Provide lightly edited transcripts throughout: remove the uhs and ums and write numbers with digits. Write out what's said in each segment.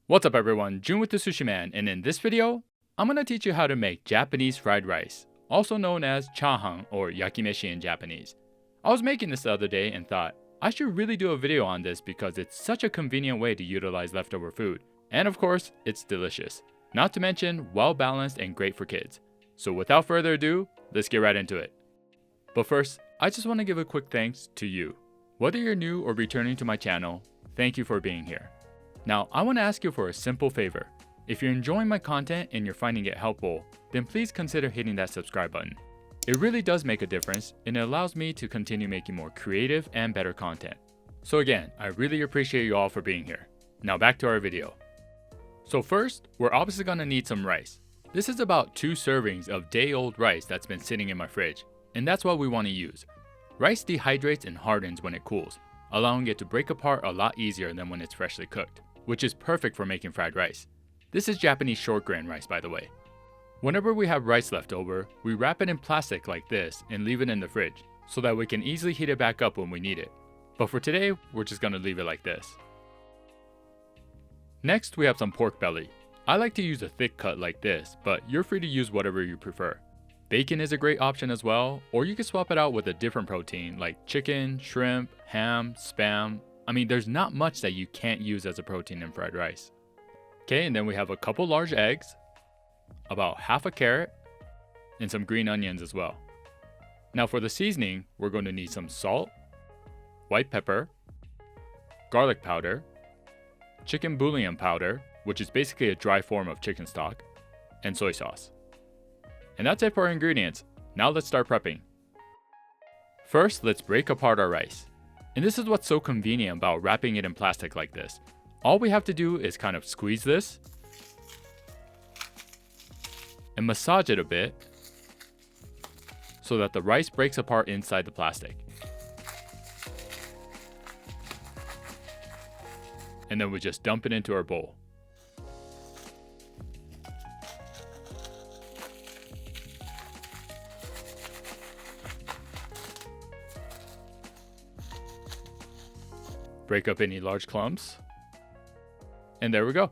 What's up everyone, Jun with the Sushi Man, and in this video, I'm gonna teach you how to make Japanese fried rice, also known as chāhan or yakimeshi in Japanese. I was making this the other day and thought, I should really do a video on this because it's such a convenient way to utilize leftover food. And of course, it's delicious. Not to mention, well balanced and great for kids. So without further ado, let's get right into it. But first, I just want to give a quick thanks to you. Whether you're new or returning to my channel, thank you for being here. Now, I want to ask you for a simple favor. If you're enjoying my content and you're finding it helpful, then please consider hitting that subscribe button. It really does make a difference and it allows me to continue making more creative and better content. So again, I really appreciate you all for being here. Now back to our video. So first, we're obviously going to need some rice. This is about 2 servings of day-old rice that's been sitting in my fridge, and that's what we want to use. Rice dehydrates and hardens when it cools, allowing it to break apart a lot easier than when it's freshly cooked, which is perfect for making fried rice. This is Japanese short grain rice, by the way. Whenever we have rice left over, we wrap it in plastic like this and leave it in the fridge, so that we can easily heat it back up when we need it. But for today, we're just going to leave it like this. Next, we have some pork belly. I like to use a thick cut like this, but you're free to use whatever you prefer. Bacon is a great option as well, or you can swap it out with a different protein like chicken, shrimp, ham, spam. I mean, there's not much that you can't use as a protein in fried rice. Okay, and then we have a couple large eggs, about half a carrot, and some green onions as well. Now for the seasoning, we're going to need some salt, white pepper, garlic powder, chicken bouillon powder, which is basically a dry form of chicken stock, and soy sauce. And that's it for our ingredients. Now let's start prepping. First, let's break apart our rice. And this is what's so convenient about wrapping it in plastic like this. All we have to do is kind of squeeze this and massage it a bit so that the rice breaks apart inside the plastic. And then we just dump it into our bowl. Break up any large clumps. And there we go.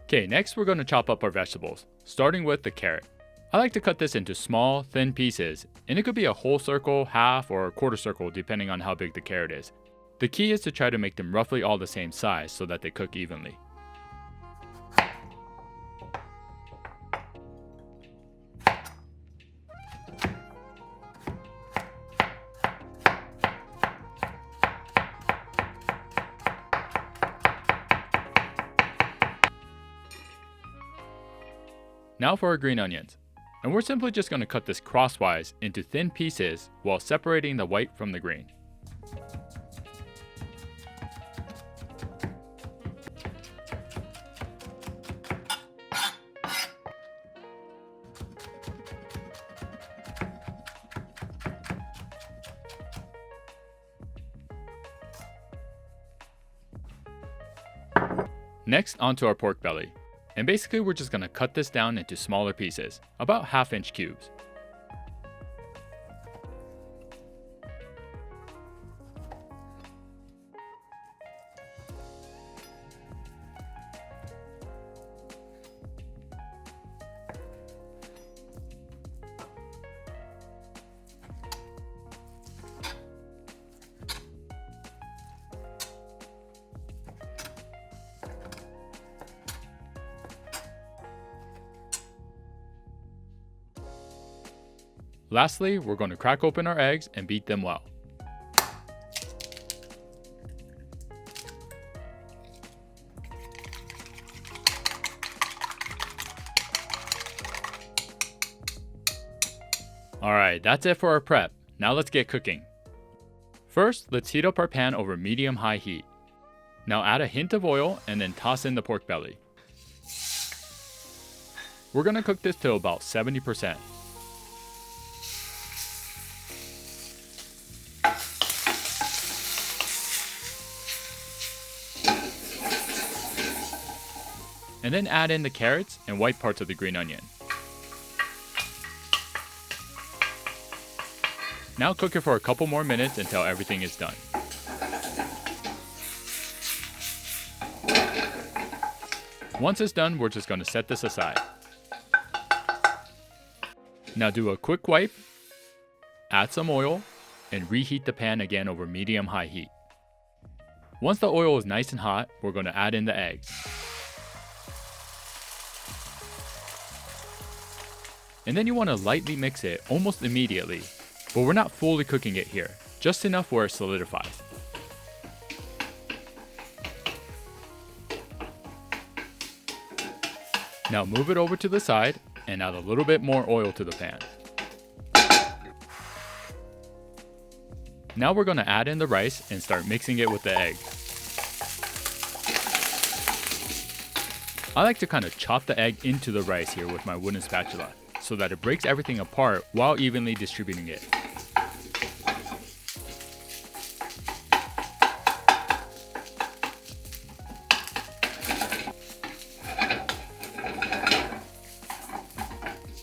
Okay, next we're going to chop up our vegetables, starting with the carrot. I like to cut this into small, thin pieces, and it could be a whole circle, half, or a quarter circle depending on how big the carrot is. The key is to try to make them roughly all the same size so that they cook evenly. Now for our green onions, and we're simply just going to cut this crosswise into thin pieces while separating the white from the green. Next, onto our pork belly. And basically we're just going to cut this down into smaller pieces, about 1/2 inch cubes. Lastly, we're going to crack open our eggs and beat them well. Alright, that's it for our prep. Now let's get cooking. First, let's heat up our pan over medium-high heat. Now add a hint of oil and then toss in the pork belly. We're going to cook this till about 70%. And then add in the carrots and white parts of the green onion. Now cook it for a couple more minutes until everything is done. Once it's done, we're just going to set this aside. Now do a quick wipe, add some oil, and reheat the pan again over medium-high heat. Once the oil is nice and hot, we're going to add in the eggs. And then you want to lightly mix it almost immediately, but we're not fully cooking it here, just enough where it solidifies. Now move it over to the side and add a little bit more oil to the pan. Now we're going to add in the rice and start mixing it with the egg. I like to kind of chop the egg into the rice here with my wooden spatula, so that it breaks everything apart while evenly distributing it.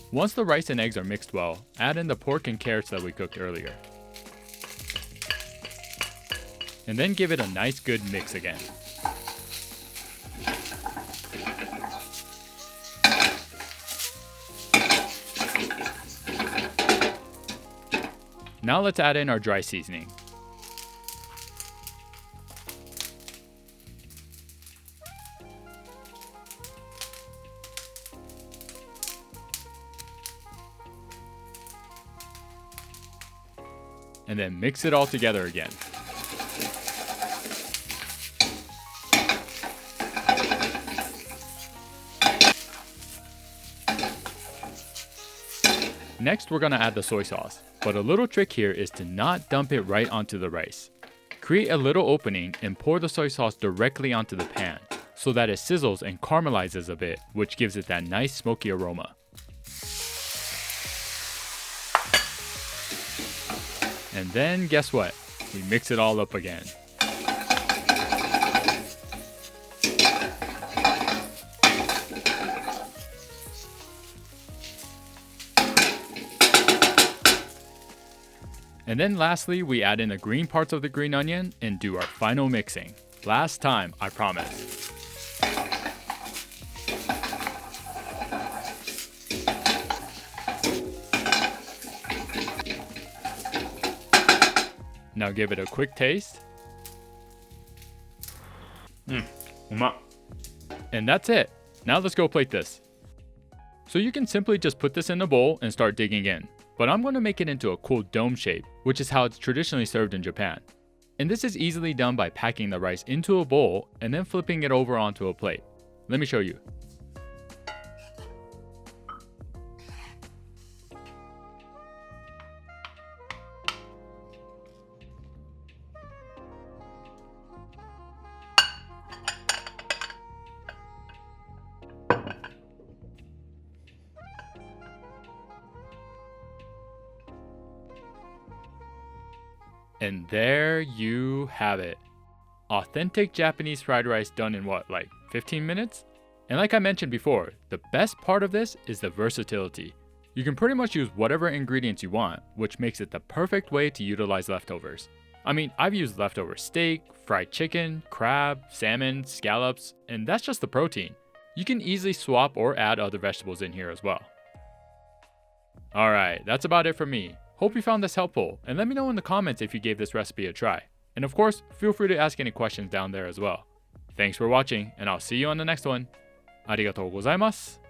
Once the rice and eggs are mixed well, add in the pork and carrots that we cooked earlier. And then give it a nice good mix again. Now let's add in our dry seasoning. And then mix it all together again. Next, we're going to add the soy sauce, but a little trick here is to not dump it right onto the rice. Create a little opening and pour the soy sauce directly onto the pan, so that it sizzles and caramelizes a bit, which gives it that nice smoky aroma. And then guess what? We mix it all up again. And then lastly, we add in the green parts of the green onion and do our final mixing. Last time, I promise. Now give it a quick taste. And that's it. Now let's go plate this. So you can simply just put this in a bowl and start digging in. But I'm going to make it into a cool dome shape, which is how it's traditionally served in Japan. And this is easily done by packing the rice into a bowl and then flipping it over onto a plate. Let me show you. And there you have it. Authentic Japanese fried rice done in what, like 15 minutes? And like I mentioned before, the best part of this is the versatility. You can pretty much use whatever ingredients you want, which makes it the perfect way to utilize leftovers. I mean, I've used leftover steak, fried chicken, crab, salmon, scallops, and that's just the protein. You can easily swap or add other vegetables in here as well. Alright, that's about it for me. Hope you found this helpful, and let me know in the comments if you gave this recipe a try. And of course, feel free to ask any questions down there as well. Thanks for watching, and I'll see you on the next one. ありがとうございます。